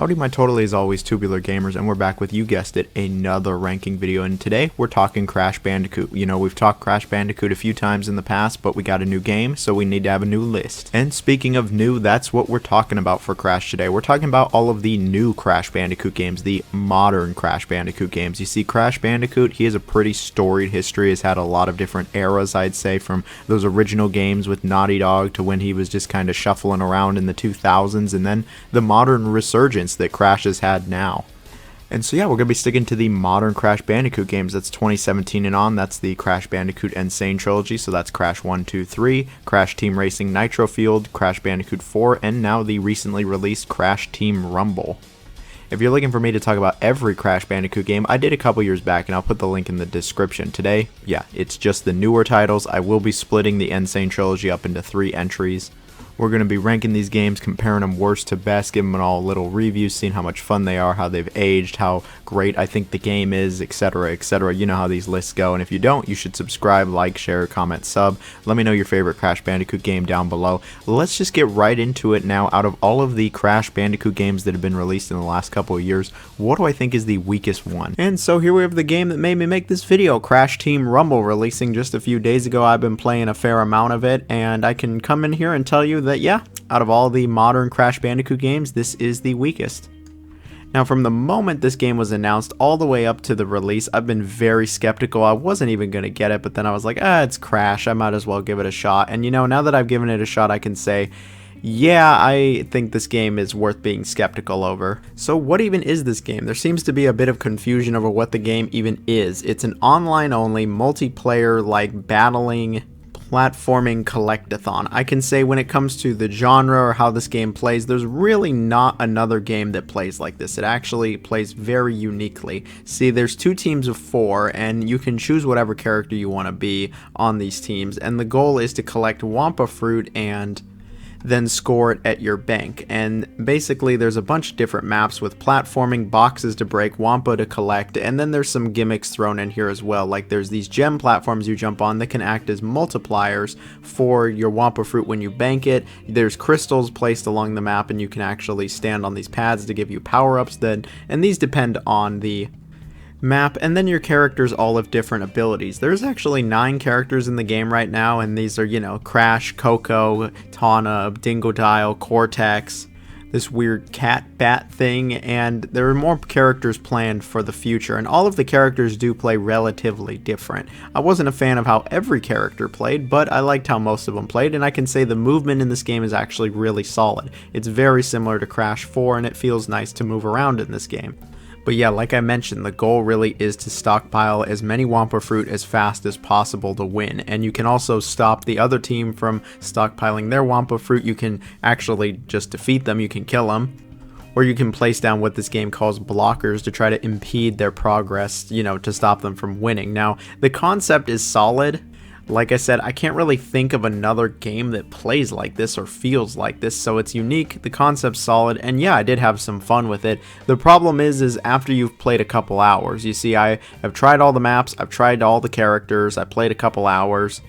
Howdy my totally as always Tubular Gamers, and we're back with, you guessed it, another ranking video, and today we're talking Crash Bandicoot. You know, we've talked Crash Bandicoot a few times in the past, but we got a new game, so we need to have a new list. And speaking of new, that's what we're talking about for Crash today. We're talking about all of the new Crash Bandicoot games, the modern Crash Bandicoot games. You see, Crash Bandicoot, he has a pretty storied history, has had a lot of different eras, I'd say, from those original games with Naughty Dog to when he was just kind of shuffling around in the 2000s, and then the modern resurgence that Crash has had now. And so yeah, we're going to be sticking to the modern Crash Bandicoot games. That's 2017 and on. That's the Crash Bandicoot Insane Trilogy. So that's Crash 1, 2, 3, Crash Team Racing Nitro Field, Crash Bandicoot 4, and now the recently released Crash Team Rumble. If you're looking for me to talk about every Crash Bandicoot game, I did a couple years back, and I'll put the link in the description. Today, yeah, it's just the newer titles. I will be splitting the Insane Trilogy up into 3 entries. We're going to be ranking these games, comparing them worst to best, giving them all a little review, seeing how much fun they are, how they've aged, how great I think the game is, etc, etc. You know how these lists go, and if you don't, you should subscribe, like, share, comment, sub. Let me know your favorite Crash Bandicoot game down below. Let's just get right into it now. Out of all of the Crash Bandicoot games that have been released in the last couple of years, what do I think is the weakest one? And so here we have the game that made me make this video, Crash Team Rumble, releasing just a few days ago. I've been playing a fair amount of it, and I can come in here and tell you that yeah, out of all the modern Crash Bandicoot games, this is the weakest. Now, from the moment this game was announced all the way up to the release, I've been very skeptical. I wasn't even going to get it, but then I was like, it's Crash, I might as well give it a shot. And you know, now that I've given it a shot, I can say, yeah, I think this game is worth being skeptical over. So what even is this game? There seems to be a bit of confusion over what the game even is. It's an online-only, multiplayer, like, battling platforming collectathon. I can say when it comes to the genre or how this game plays, there's really not another game that plays like this. It actually plays very uniquely. See, there's 2 teams of 4, and you can choose whatever character you want to be on these teams, and the goal is to collect Wampa fruit and then score it at your bank. And basically there's a bunch of different maps with platforming, boxes to break, Wampa to collect, and then there's some gimmicks thrown in here as well. Like there's these gem platforms you jump on that can act as multipliers for your Wampa fruit when you bank it. There's crystals placed along the map, and you can actually stand on these pads to give you power-ups then, and these depend on the map, and then your characters all have different abilities. There's actually 9 characters in the game right now, and these are, you know, Crash, Coco, Tawna, Dingodile, Cortex, this weird cat bat thing, and there are more characters planned for the future, and all of the characters do play relatively different. I wasn't a fan of how every character played, but I liked how most of them played, and I can say the movement in this game is actually really solid. It's very similar to Crash 4, and it feels nice to move around in this game. But yeah, like I mentioned, the goal really is to stockpile as many Wampa fruit as fast as possible to win. And you can also stop the other team from stockpiling their Wampa fruit. You can actually just defeat them, you can kill them. Or you can place down what this game calls blockers to try to impede their progress, you know, to stop them from winning. Now, the concept is solid. Like I said, I can't really think of another game that plays like this or feels like this, so it's unique, the concept's solid, and yeah, I did have some fun with it. The problem is after you've played a couple hours, you see, I have tried all the maps, I've tried all the characters, I played a couple hours.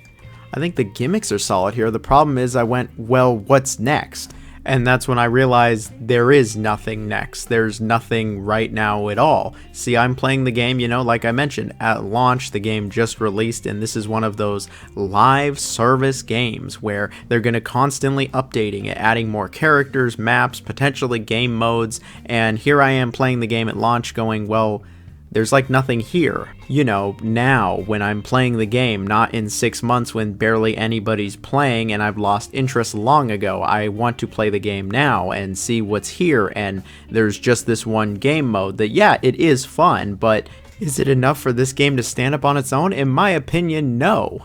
I think the gimmicks are solid here. The problem is I went, well, what's next? And that's when I realized there is nothing next. There's nothing right now at all. See, I'm playing the game, you know, like I mentioned, at launch, the game just released, and this is one of those live service games where they're going to constantly updating it, adding more characters, maps, potentially game modes, and here I am playing the game at launch going, well, there's like nothing here, you know, now when I'm playing the game, not in 6 months when barely anybody's playing and I've lost interest long ago. I want to play the game now and see what's here, and there's just this one game mode that, yeah, it is fun, but is it enough for this game to stand up on its own? In my opinion, no.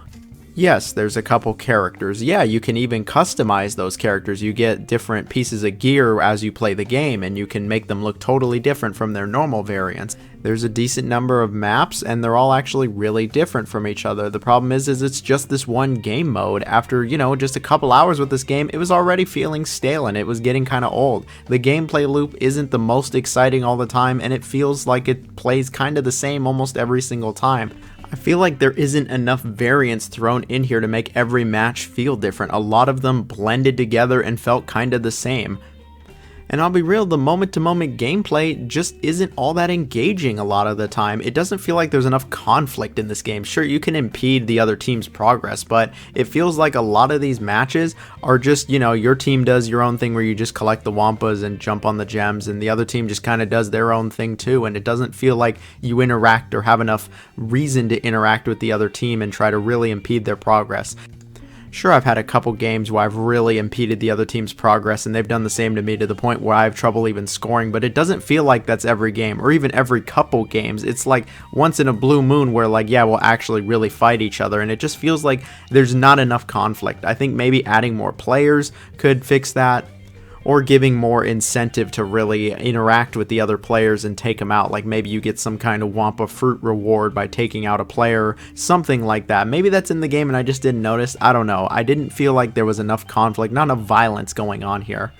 Yes, there's a couple characters. Yeah, you can even customize those characters. You get different pieces of gear as you play the game, and you can make them look totally different from their normal variants. There's a decent number of maps, and they're all actually really different from each other. The problem is it's just this one game mode. After, you know, just a couple hours with this game, it was already feeling stale, and it was getting kind of old. The gameplay loop isn't the most exciting all the time, and it feels like it plays kind of the same almost every single time. I feel like there isn't enough variance thrown in here to make every match feel different. A lot of them blended together and felt kind of the same. And I'll be real, the moment-to-moment gameplay just isn't all that engaging a lot of the time. It doesn't feel like there's enough conflict in this game. Sure, you can impede the other team's progress, but it feels like a lot of these matches are just, you know, your team does your own thing where you just collect the wampas and jump on the gems, and the other team just kind of does their own thing too, and it doesn't feel like you interact or have enough reason to interact with the other team and try to really impede their progress. Sure, I've had a couple games where I've really impeded the other team's progress and they've done the same to me to the point where I have trouble even scoring, but it doesn't feel like that's every game or even every couple games. It's like once in a blue moon where like, yeah, we'll actually really fight each other, and it just feels like there's not enough conflict. I think maybe adding more players could fix that, or giving more incentive to really interact with the other players and take them out. Like maybe you get some kind of Wampa fruit reward by taking out a player, something like that. Maybe that's in the game and I just didn't notice. I don't know. I didn't feel like there was enough conflict, not enough violence going on here.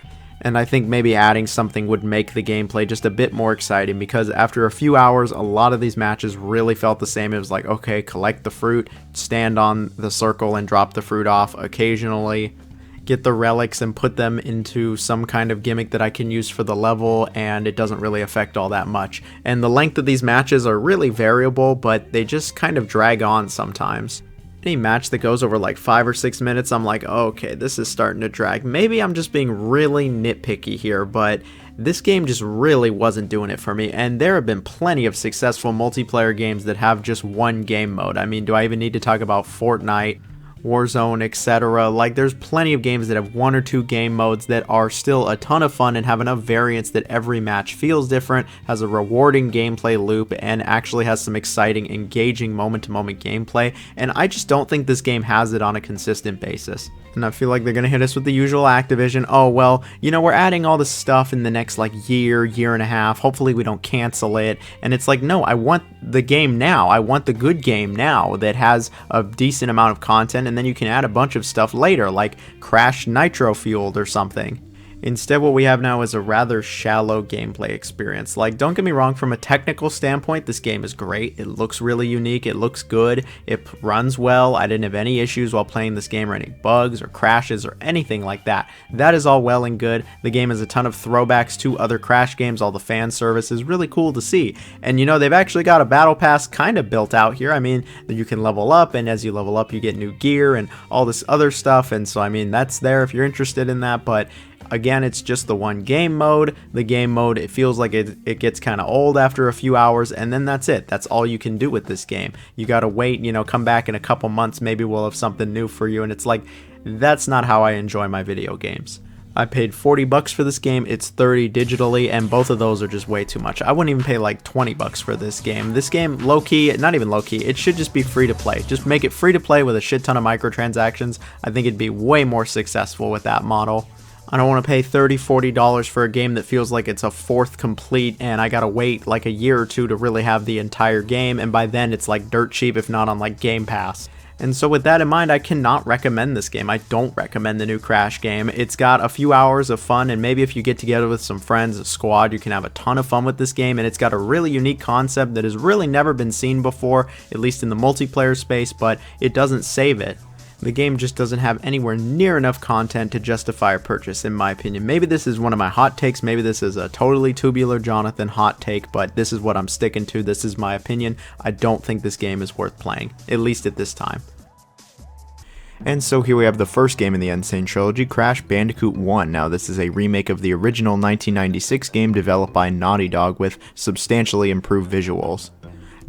And I think maybe adding something would make the gameplay just a bit more exciting, because after a few hours, a lot of these matches really felt the same. It was like, okay, collect the fruit, stand on the circle and drop the fruit off occasionally, get the relics and put them into some kind of gimmick that I can use for the level, and it doesn't really affect all that much. And the length of these matches are really variable, but they just kind of drag on sometimes. Any match that goes over like 5 or 6 minutes, I'm like, okay, this is starting to drag. Maybe I'm just being really nitpicky here, but this game just really wasn't doing it for me, and there have been plenty of successful multiplayer games that have just one game mode. I mean, do I even need to talk about Fortnite, Warzone, etc.? Like, there's plenty of games that have 1 or 2 game modes that are still a ton of fun and have enough variance that every match feels different, has a rewarding gameplay loop, and actually has some exciting, engaging moment-to-moment gameplay, and I just don't think this game has it on a consistent basis. And I feel like they're gonna hit us with the usual Activision, oh well, you know, we're adding all this stuff in the next like year and a half, hopefully we don't cancel it. And it's like, no, I want the game now. I want the good game now that has a decent amount of content, and then you can add a bunch of stuff later, like Crash Nitro Fueled or something. Instead, what we have now is a rather shallow gameplay experience. Like, don't get me wrong, from a technical standpoint, this game is great. It looks really unique, it looks good, it runs well. I didn't have any issues while playing this game, or any bugs or crashes or anything like that. That is all well and good. The game has a ton of throwbacks to other Crash games. All the fan service is really cool to see. And you know, they've actually got a battle pass kind of built out here. I mean, you can level up, and as you level up, you get new gear and all this other stuff. And so, I mean, that's there if you're interested in that, but again, it's just the one game mode. The game mode, it feels like it gets kind of old after a few hours, and then that's it. That's all you can do with this game. You gotta wait, you know, come back in a couple months, maybe we'll have something new for you, and it's like, that's not how I enjoy my video games. I paid $40 for this game, it's $30 digitally, and both of those are just way too much. I wouldn't even pay like $20 for this game. This game, low-key, not even low-key, it should just be free to play. Just make it free to play with a shit ton of microtransactions. I think it'd be way more successful with that model. I don't want to pay $30, $40 for a game that feels like it's a fourth complete, and I gotta wait like a year or two to really have the entire game, and by then it's like dirt cheap, if not on like Game Pass. And so with that in mind, I cannot recommend this game. I don't recommend the new Crash game. It's got a few hours of fun, and maybe if you get together with some friends, a squad, you can have a ton of fun with this game, and it's got a really unique concept that has really never been seen before, at least in the multiplayer space, but it doesn't save it. The game just doesn't have anywhere near enough content to justify a purchase, in my opinion. Maybe this is one of my hot takes, maybe this is a totally Tubular Jonathan hot take, but this is what I'm sticking to, this is my opinion. I don't think this game is worth playing, at least at this time. And so here we have the first game in the Insane Trilogy, Crash Bandicoot 1. Now this is a remake of the original 1996 game developed by Naughty Dog with substantially improved visuals.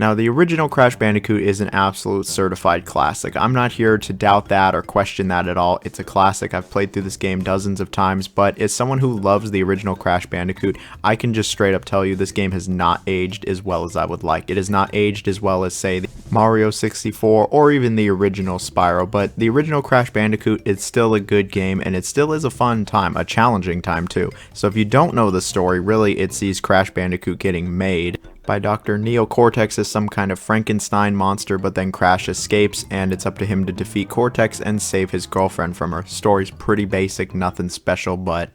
Now, the original Crash Bandicoot is an absolute certified classic. I'm not here to doubt that or question that at all. It's a classic. I've played through this game dozens of times, but as someone who loves the original Crash Bandicoot, I can just straight up tell you this game has not aged as well as I would like. It has not aged as well as, say, Mario 64 or even the original Spyro, but the original Crash Bandicoot is still a good game, and it still is a fun time, a challenging time too. So if you don't know the story, really it sees Crash Bandicoot getting made by Dr. Neo Cortex as some kind of Frankenstein monster, but then Crash escapes, and it's up to him to defeat Cortex and save his girlfriend from her. Story's pretty basic, nothing special, but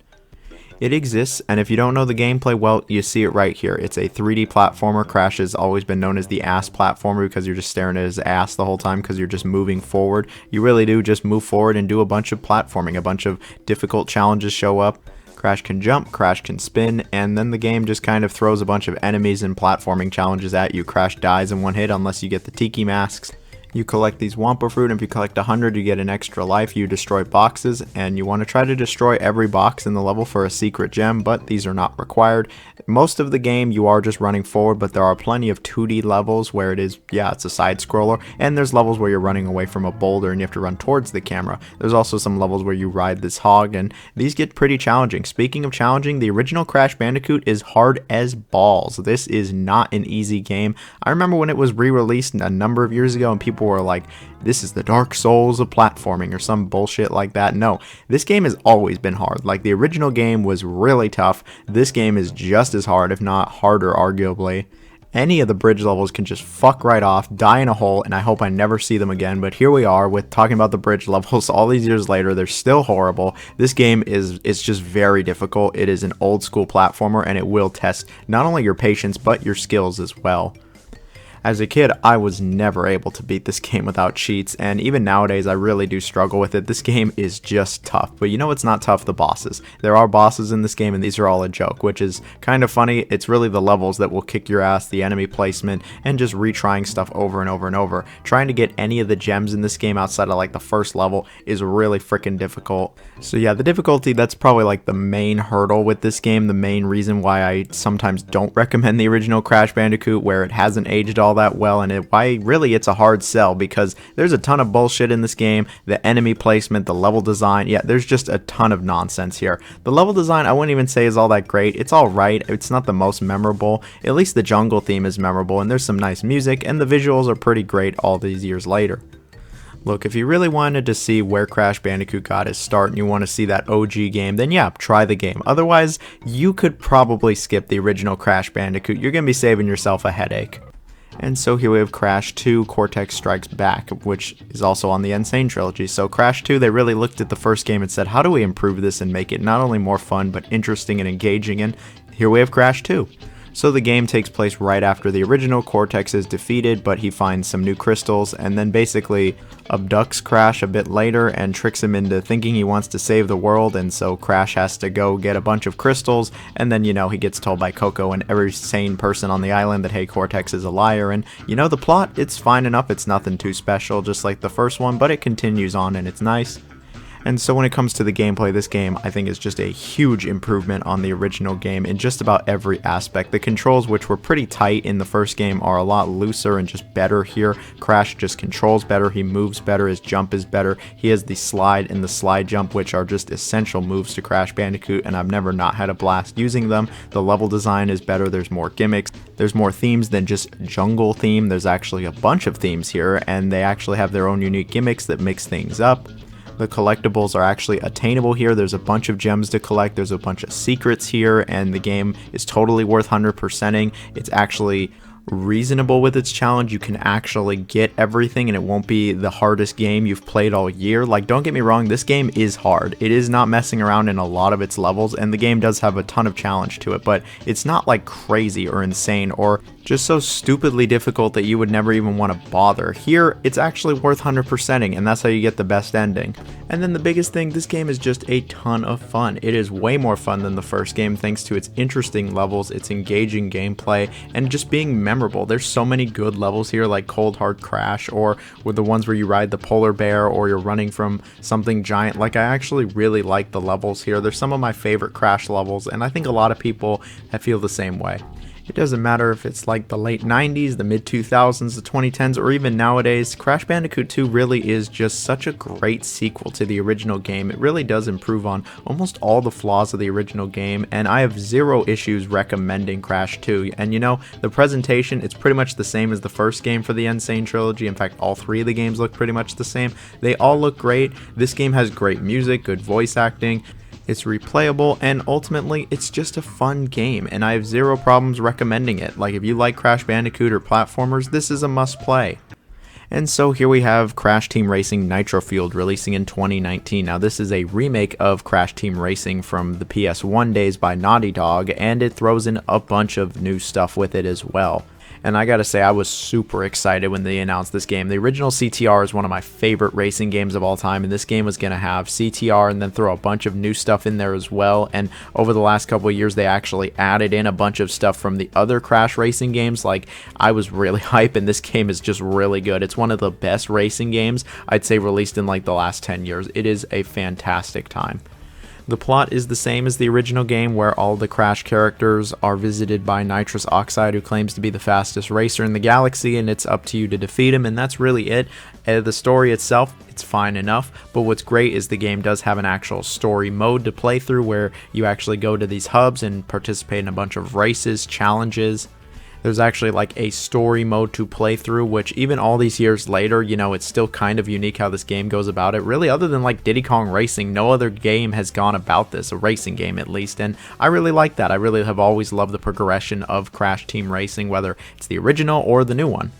it exists, and if you don't know the gameplay, well, you see it right here. It's a 3D platformer. Crash has always been known as the ass platformer because you're just staring at his ass the whole time because you're just moving forward. You really do just move forward and do a bunch of platforming. A bunch of difficult challenges show up. Crash can jump, Crash can spin, and then the game just kind of throws a bunch of enemies and platforming challenges at you. Crash dies in one hit unless you get the tiki masks. You collect these Wampa Fruit, and if you collect 100 you get an extra life. You destroy boxes, and you want to try to destroy every box in the level for a secret gem, but these are not required. Most of the game you are just running forward, but there are plenty of 2D levels where it's a side scroller, and there's levels where you're running away from a boulder and you have to run towards the camera. There's also some levels where you ride this hog, and these get pretty challenging. Speaking of challenging, the original Crash Bandicoot is hard as balls. This is not an easy game. I remember when it was re-released a number of years ago and people were like, this is the Dark Souls of platforming or some bullshit like that. No, this game has always been hard. Like, the original game was really tough. This game is just as hard, if not harder, arguably. Any of the bridge levels can just fuck right off, die in a hole, and I hope I never see them again. But here we are with talking about the bridge levels all these years later. They're still horrible. This game it's just very difficult. It is an old school platformer, and it will test not only your patience but your skills as well. As a kid, I was never able to beat this game without cheats, and even nowadays I really do struggle with it. This game is just tough, but you know what's not tough? The bosses. There are bosses in this game, and these are all a joke, which is kind of funny. It's really the levels that will kick your ass, the enemy placement, and just retrying stuff over and over and over. Trying to get any of the gems in this game outside of like the first level is really freaking difficult. So yeah, the difficulty, that's probably like the main hurdle with this game, the main reason why I sometimes don't recommend the original Crash Bandicoot, where it hasn't aged all that well, and why really it's a hard sell, because there's a ton of bullshit in this game. The enemy placement, the level design, yeah, there's just a ton of nonsense here. The level design I wouldn't even say is all that great. It's alright, it's not the most memorable. At least the jungle theme is memorable, and there's some nice music, and the visuals are pretty great all these years later. Look, if you really wanted to see where Crash Bandicoot got his start and you want to see that OG game, then yeah, try the game. Otherwise, you could probably skip the original Crash Bandicoot. You're going to be saving yourself a headache. And so here we have Crash 2, Cortex Strikes Back, which is also on the Insane trilogy. So Crash 2, they really looked at the first game and said, how do we improve this and make it not only more fun, but interesting and engaging? And here we have Crash 2. So the game takes place right after the original. Cortex is defeated, but he finds some new crystals and then basically abducts Crash a bit later and tricks him into thinking he wants to save the world, and so Crash has to go get a bunch of crystals, and then, you know, he gets told by Coco and every sane person on the island that, hey, Cortex is a liar, and, you know, the plot, it's fine enough, it's nothing too special, just like the first one, but it continues on and it's nice. And so when it comes to the gameplay, this game I think is just a huge improvement on the original game in just about every aspect. The controls, which were pretty tight in the first game, are a lot looser and just better here. Crash just controls better, he moves better, his jump is better. He has the slide and the slide jump, which are just essential moves to Crash Bandicoot, and I've never not had a blast using them. The level design is better, there's more gimmicks, there's more themes than just jungle theme. There's actually a bunch of themes here, and they actually have their own unique gimmicks that mix things up. The collectibles are actually attainable here. There's a bunch of gems to collect, there's a bunch of secrets here, and the game is totally worth 100%ing. It's actually reasonable with its challenge. You can actually get everything and it won't be the hardest game you've played all year. Like, don't get me wrong, this game is hard. It is not messing around in a lot of its levels, and the game does have a ton of challenge to it, but it's not like crazy or insane or just so stupidly difficult that you would never even want to bother. Here, it's actually worth 100%ing, and that's how you get the best ending. And then the biggest thing, this game is just a ton of fun. It is way more fun than the first game thanks to its interesting levels, its engaging gameplay, and just being memorable. There's so many good levels here, like Cold Hard Crash, or with the ones where you ride the polar bear or you're running from something giant. Like, I actually really like the levels here. They're some of my favorite Crash levels, and I think a lot of people feel the same way. It doesn't matter if it's like the late 90s, the mid 2000s, the 2010s, or even nowadays. Crash Bandicoot 2 really is just such a great sequel to the original game. It really does improve on almost all the flaws of the original game, and I have zero issues recommending Crash 2. And you know, the presentation, it's pretty much the same as the first game for the Insane trilogy. In fact, all three of the games look pretty much the same. They all look great. This game has great music, good voice acting. It's replayable, and ultimately, it's just a fun game, and I have zero problems recommending it. Like, if you like Crash Bandicoot or platformers, this is a must-play. And so here we have Crash Team Racing Nitro Fueled releasing in 2019. Now, this is a remake of Crash Team Racing from the PS1 days by Naughty Dog, and it throws in a bunch of new stuff with it as well. And I gotta say, I was super excited when they announced this game. The original CTR is one of my favorite racing games of all time, and this game was gonna have CTR and then throw a bunch of new stuff in there as well. And over the last couple of years, they actually added in a bunch of stuff from the other Crash racing games. Like, I was really hyped, and this game is just really good. It's one of the best racing games I'd say released in like the last 10 years. It is a fantastic time. The plot is the same as the original game, where all the Crash characters are visited by Nitrous Oxide, who claims to be the fastest racer in the galaxy, and it's up to you to defeat him, and that's really it. The story itself, it's fine enough, but what's great is the game does have an actual story mode to play through, where you actually go to these hubs and participate in a bunch of races, challenges. There's actually like a story mode to play through, which even all these years later, you know, it's still kind of unique how this game goes about it. Really, other than like Diddy Kong Racing, no other game has gone about this, a racing game at least, and I really like that. I really have always loved the progression of Crash Team Racing, whether it's the original or the new one.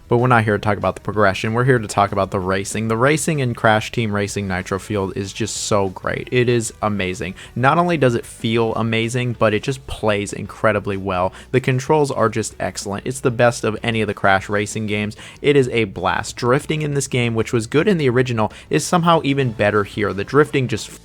But we're not here to talk about the progression, we're here to talk about the racing. The racing in Crash Team Racing Nitro Fueled is just so great. It is amazing. Not only does it feel amazing, but it just plays incredibly well. The controls are just excellent. It's the best of any of the Crash racing games. It is a blast. Drifting in this game, which was good in the original, is somehow even better here. The drifting just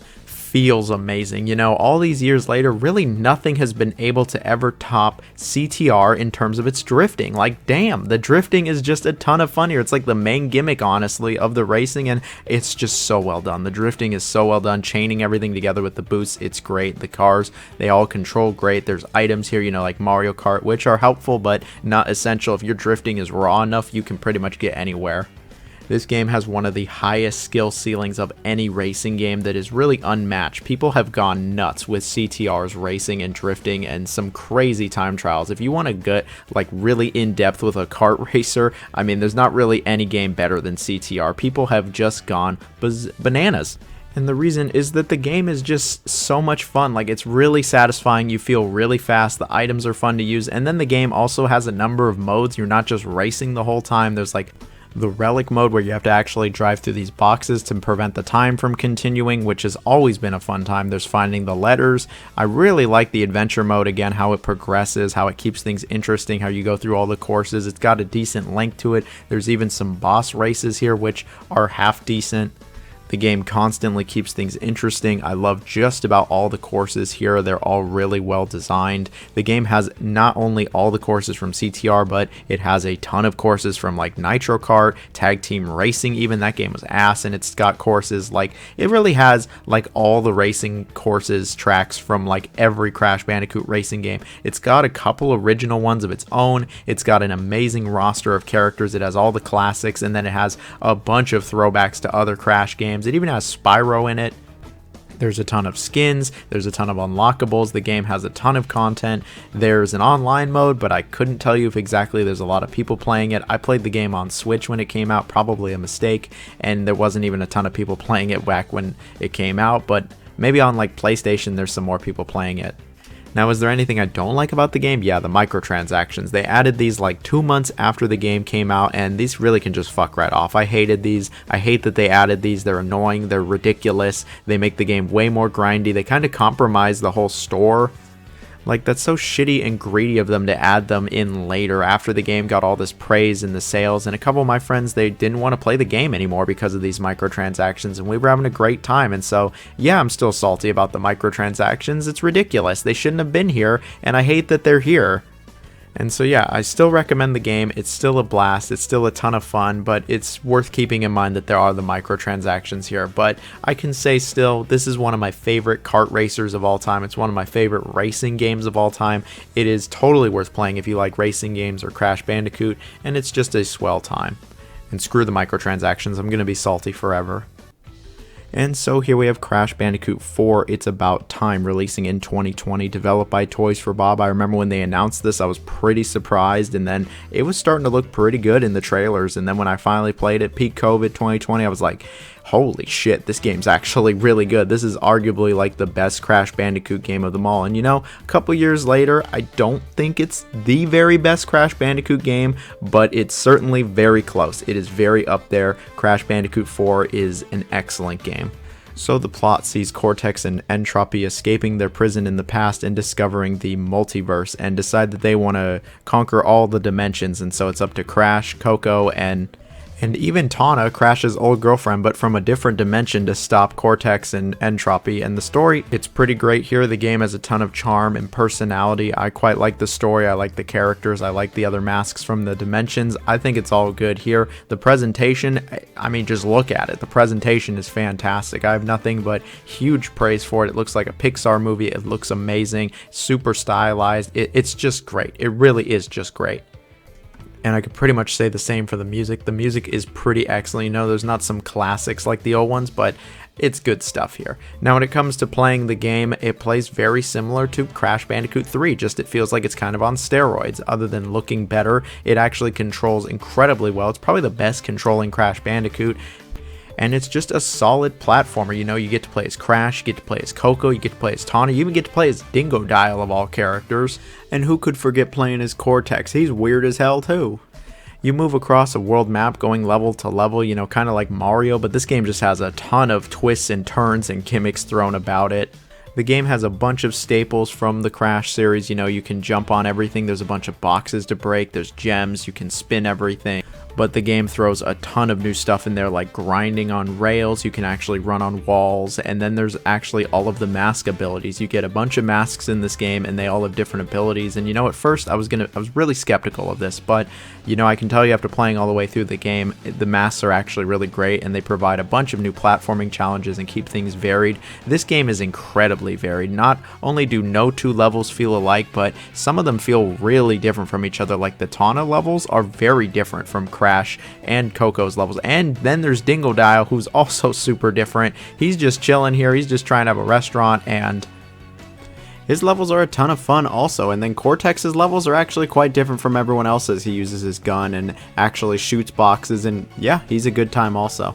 feels amazing. You know, all these years later, really nothing has been able to ever top CTR in terms of its drifting. Like, damn, the drifting is just a ton of fun here. It's like the main gimmick, honestly, of the racing, and it's just so well done. The drifting is so well done, chaining everything together with the boosts, it's great. The cars, they all control great. There's items here, you know, like Mario Kart, which are helpful, but not essential. If your drifting is raw enough, you can pretty much get anywhere. This game has one of the highest skill ceilings of any racing game that is really unmatched. People have gone nuts with CTR's racing and drifting and some crazy time trials. If you want to get like really in depth with a kart racer, I mean, there's not really any game better than CTR. People have just gone bananas. And the reason is that the game is just so much fun. Like, it's really satisfying. You feel really fast. The items are fun to use. And then the game also has a number of modes. You're not just racing the whole time. There's like the relic mode, where you have to actually drive through these boxes to prevent the time from continuing, which has always been a fun time. There's finding the letters. I really like the adventure mode, again, how it progresses, how it keeps things interesting, how you go through all the courses. It's got a decent length to it. There's even some boss races here, which are half decent. The game constantly keeps things interesting. I love just about all the courses here. They're all really well designed. The game has not only all the courses from CTR, but it has a ton of courses from like Nitro Kart, Tag Team Racing even. That game was ass, and it's got courses like, it really has like all the racing courses tracks from like every Crash Bandicoot racing game. It's got a couple original ones of its own. It's got an amazing roster of characters. It has all the classics, and then it has a bunch of throwbacks to other Crash games. It even has Spyro in it. There's a ton of skins, there's a ton of unlockables, the game has a ton of content. There's an online mode, but I couldn't tell you if exactly there's a lot of people playing it. I played the game on Switch when it came out, probably a mistake, and there wasn't even a ton of people playing it back when it came out, but maybe on like PlayStation there's some more people playing it. Now, is there anything I don't like about the game? Yeah, the microtransactions. They added these like 2 months after the game came out, and these really can just fuck right off. I hated these. I hate that they added these. They're annoying. They're ridiculous. They make the game way more grindy. They kind of compromise the whole store. Like, that's so shitty and greedy of them to add them in later after the game got all this praise in the sales. And a couple of my friends, they didn't want to play the game anymore because of these microtransactions, and we were having a great time. And so, yeah, I'm still salty about the microtransactions. It's ridiculous. They shouldn't have been here, and I hate that they're here. And so yeah, I still recommend the game. It's still a blast. It's still a ton of fun, but it's worth keeping in mind that there are the microtransactions here. But I can say still, this is one of my favorite kart racers of all time. It's one of my favorite racing games of all time. It is totally worth playing if you like racing games or Crash Bandicoot, and it's just a swell time. And screw the microtransactions. I'm going to be salty forever. And so here we have Crash Bandicoot 4, It's About Time, releasing in 2020, developed by Toys for Bob. I remember when they announced this, I was pretty surprised, and then it was starting to look pretty good in the trailers, and then when I finally played it, peak COVID 2020, I was like, holy shit, this game's actually really good. This is arguably like the best Crash Bandicoot game of them all. And you know, a couple years later, I don't think it's the very best Crash Bandicoot game, but it's certainly very close. It is very up there. Crash Bandicoot 4 is an excellent game. So the plot sees Cortex and Entropy escaping their prison in the past and discovering the multiverse, and decide that they want to conquer all the dimensions, and so it's up to Crash, Coco, and even Tawna, Crash's old girlfriend, but from a different dimension, to stop Cortex and Entropy. And the story, it's pretty great here. The game has a ton of charm and personality. I quite like the story. I like the characters. I like the other masks from the dimensions. I think it's all good here. The presentation, I mean, just look at it. The presentation is fantastic. I have nothing but huge praise for it. It looks like a Pixar movie. It looks amazing, super stylized. It's just great. It really is just great. And I could pretty much say the same for the music. The music is pretty excellent. You know, there's not some classics like the old ones, but it's good stuff here. Now, when it comes to playing the game, it plays very similar to Crash Bandicoot 3, just it feels like it's kind of on steroids. Other than looking better, it actually controls incredibly well. It's probably the best controlling Crash Bandicoot. And it's just a solid platformer. You know, you get to play as Crash, you get to play as Coco, you get to play as Tawna, you even get to play as Dingodile of all characters. And who could forget playing as Cortex? He's weird as hell too. You move across a world map going level to level, you know, kind of like Mario, but this game just has a ton of twists and turns and gimmicks thrown about it. The game has a bunch of staples from the Crash series. You know, you can jump on everything, there's a bunch of boxes to break, there's gems, you can spin everything. But the game throws a ton of new stuff in there, like grinding on rails, you can actually run on walls, and then there's actually all of the mask abilities. You get a bunch of masks in this game, and they all have different abilities. And you know, at first I was really skeptical of this, but you know, I can tell you after playing all the way through the game, the masks are actually really great, and they provide a bunch of new platforming challenges and keep things varied. This game is incredibly varied. Not only do no two levels feel alike, but some of them feel really different from each other. Like the Tawna levels are very different from Crash and Coco's levels. And then there's Dingodile, who's also super different. He's just chilling here. He's just trying to have a restaurant, and his levels are a ton of fun also. And then Cortex's levels are actually quite different from everyone else's. He uses his gun and actually shoots boxes, and yeah, he's a good time also.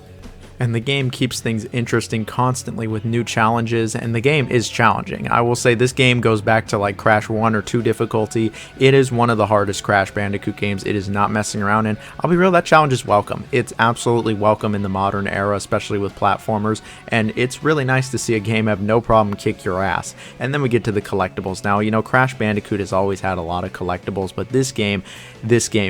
And the game keeps things interesting constantly with new challenges, and the game is challenging. I will say this game goes back to like Crash 1 or 2 difficulty. It is one of the hardest Crash Bandicoot games. It is not messing around, and I'll be real, that challenge is welcome. It's absolutely welcome in the modern era, especially with platformers, and it's really nice to see a game have no problem kick your ass. And then we get to the collectibles. Now, you know, Crash Bandicoot has always had a lot of collectibles, but this game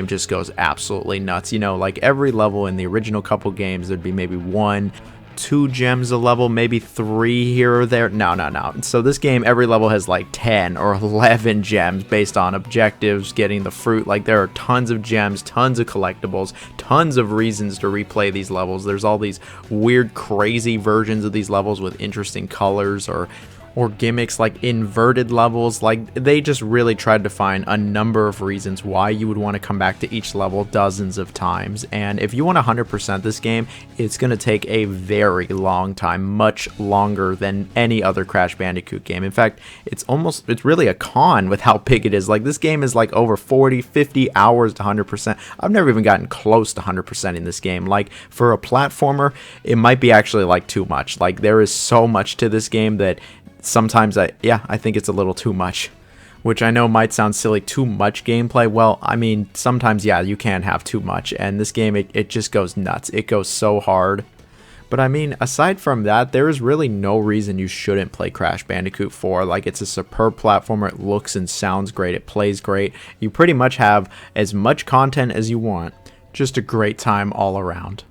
just goes absolutely nuts. You know, like every level in the original couple games, there'd be maybe 1, 2 gems a level, maybe 3 here or there. No. So this game, every level has like 10 or 11 gems based on objectives, getting the fruit. Like there are tons of gems, tons of collectibles, tons of reasons to replay these levels. There's all these weird, crazy versions of these levels with interesting colors or gimmicks, like inverted levels. Like they just really tried to find a number of reasons why you would want to come back to each level dozens of times. And if you want to 100% this game, it's going to take a very long time, much longer than any other Crash Bandicoot game. In fact, it's really a con with how big it is. Like this game is like over 40-50 hours to 100%. I've never even gotten close to 100% in this game. Like for a platformer, it might be actually like too much. Like there is so much to this game that sometimes I think it's a little too much, which I know might sound silly. Too much gameplay. Well, I mean, sometimes, yeah, you can have too much, and this game, it just goes nuts. It goes so hard. But I mean, aside from that, there is really no reason you shouldn't play Crash Bandicoot 4. Like, it's a superb platformer. It looks and sounds great. It plays great. You pretty much have as much content as you want. Just a great time all around.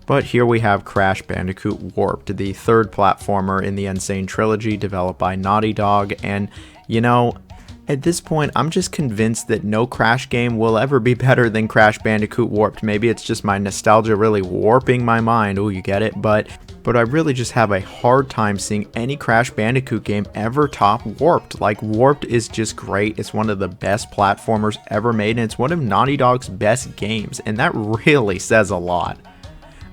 But here we have Crash Bandicoot Warped, the third platformer in the Insane trilogy developed by Naughty Dog, and you know, at this point I'm just convinced that no Crash game will ever be better than Crash Bandicoot Warped. Maybe it's just my nostalgia really warping my mind, oh you get it, but I really just have a hard time seeing any Crash Bandicoot game ever top Warped. Like, Warped is just great. It's one of the best platformers ever made, and it's one of Naughty Dog's best games, and that really says a lot.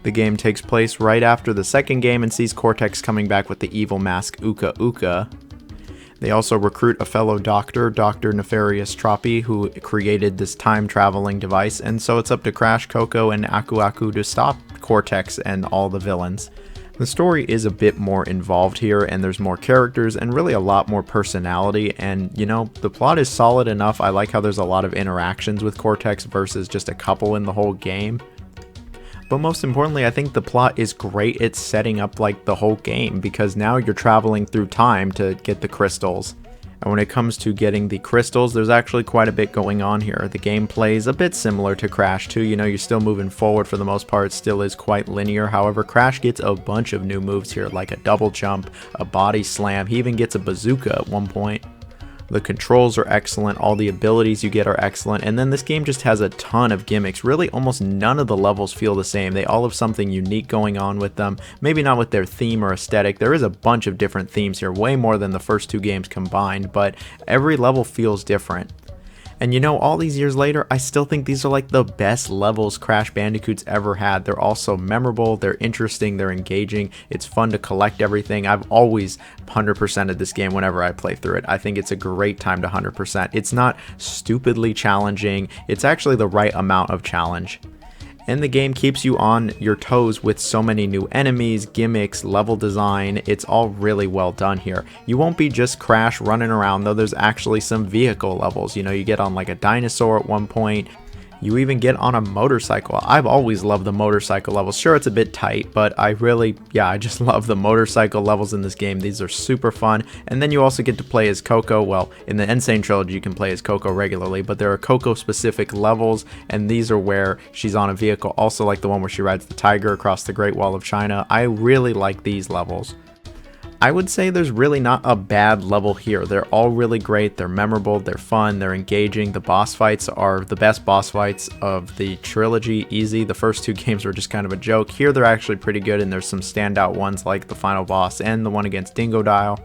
The game takes place right after the second game and sees Cortex coming back with the evil mask Uka Uka. They also recruit a fellow doctor, Dr. Nefarious Tropy, who created this time-traveling device, and so it's up to Crash, Coco, and Aku Aku to stop Cortex and all the villains. The story is a bit more involved here, and there's more characters and really a lot more personality, and you know, the plot is solid enough. I like how there's a lot of interactions with Cortex versus just a couple in the whole game. But most importantly, I think the plot is great. It's setting up like the whole game, because now you're traveling through time to get the crystals. And when it comes to getting the crystals, there's actually quite a bit going on here. The gameplay is a bit similar to Crash 2. You know, you're still moving forward for the most part. It still is quite linear. However, Crash gets a bunch of new moves here, like a double jump, a body slam. He even gets a bazooka at one point. The controls are excellent, all the abilities you get are excellent, and then this game just has a ton of gimmicks. Really, almost none of the levels feel the same. They all have something unique going on with them. Maybe not with their theme or aesthetic. There is a bunch of different themes here, way more than the first two games combined, but every level feels different. And you know, all these years later, I still think these are like the best levels Crash Bandicoot's ever had. They're also memorable, they're interesting, they're engaging, it's fun to collect everything. I've always 100%ed this game whenever I play through it. I think it's a great time to 100%. It's not stupidly challenging, it's actually the right amount of challenge. And the game keeps you on your toes with so many new enemies, gimmicks, level design. It's all really well done here. You won't be just Crash running around, though. There's actually some vehicle levels. You know, you get on like a dinosaur at one point. You even get on a motorcycle. I've always loved the motorcycle levels. Sure, it's a bit tight, but I just love the motorcycle levels in this game. These are super fun. And then you also get to play as Coco. Well, in the Insane Trilogy, you can play as Coco regularly, but there are Coco-specific levels, and these are where she's on a vehicle, also like the one where she rides the tiger across the Great Wall of China. I really like these levels. I would say there's really not a bad level here. They're all really great, they're memorable, they're fun, they're engaging. The boss fights are the best boss fights of the trilogy, easy. The first two games were just kind of a joke. Here they're actually pretty good, and there's some standout ones like the final boss and the one against Dingodile.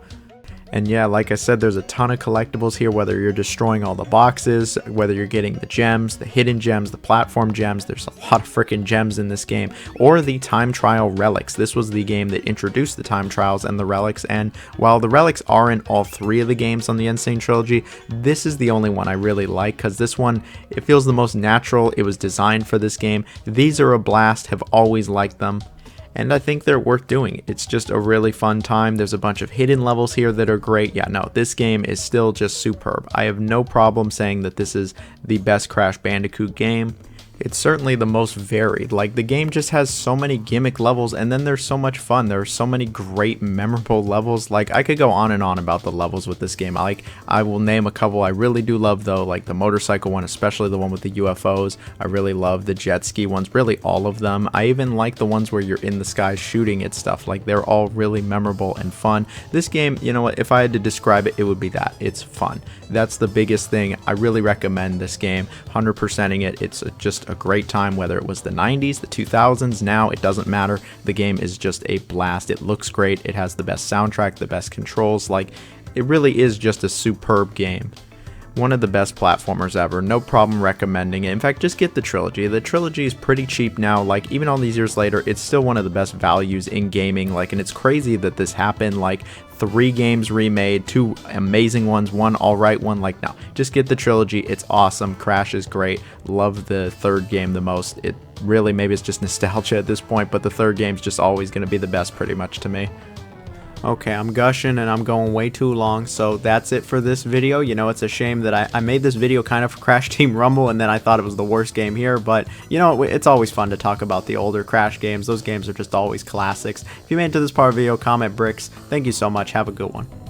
And yeah, like I said, there's a ton of collectibles here, whether you're destroying all the boxes, whether you're getting the gems, the hidden gems, the platform gems. There's a lot of freaking gems in this game. Or the time trial relics. This was the game that introduced the time trials and the relics. And while the relics are in all three of the games on the Insane Trilogy, this is the only one I really like, because this one, it feels the most natural. It was designed for this game. These are a blast, have always liked them. And I think they're worth doing. It's just a really fun time. There's a bunch of hidden levels here that are great. Yeah, no, this game is still just superb. I have no problem saying that this is the best Crash Bandicoot game. It's certainly the most varied. Like, the game just has so many gimmick levels, and then there's so much fun. There are so many great, memorable levels. Like, I could go on and on about the levels with this game. Like, I will name a couple I really do love, though, like the motorcycle one, especially the one with the UFOs. I really love the jet ski ones, really all of them. I even like the ones where you're in the sky shooting at stuff. Like, they're all really memorable and fun. This game, you know what, if I had to describe it, it would be that. It's fun. That's the biggest thing. I really recommend this game. 100%ing it. It's just a great time, whether it was the 90s, the 2000s, now it doesn't matter. The game is just a blast. It looks great. It has the best soundtrack, the best controls. Like, it really is just a superb game. One of the best platformers ever. No problem recommending it. In fact, just get the trilogy. The trilogy is pretty cheap now. Like, even all these years later, it's still one of the best values in gaming. Like, and it's crazy that this happened. Like, 3 games remade, 2 amazing ones, 1 alright one. Like, no, just get the trilogy. It's awesome. Crash is great. Love the third game the most. It really, maybe it's just nostalgia at this point, but the third game's just always going to be the best pretty much to me. Okay, I'm gushing and I'm going way too long, so that's it for this video. You know, it's a shame that I made this video kind of for Crash Team Rumble, and then I thought it was the worst game here, but, you know, it's always fun to talk about the older Crash games. Those games are just always classics. If you made it to this part of the video, comment bricks. Thank you so much. Have a good one.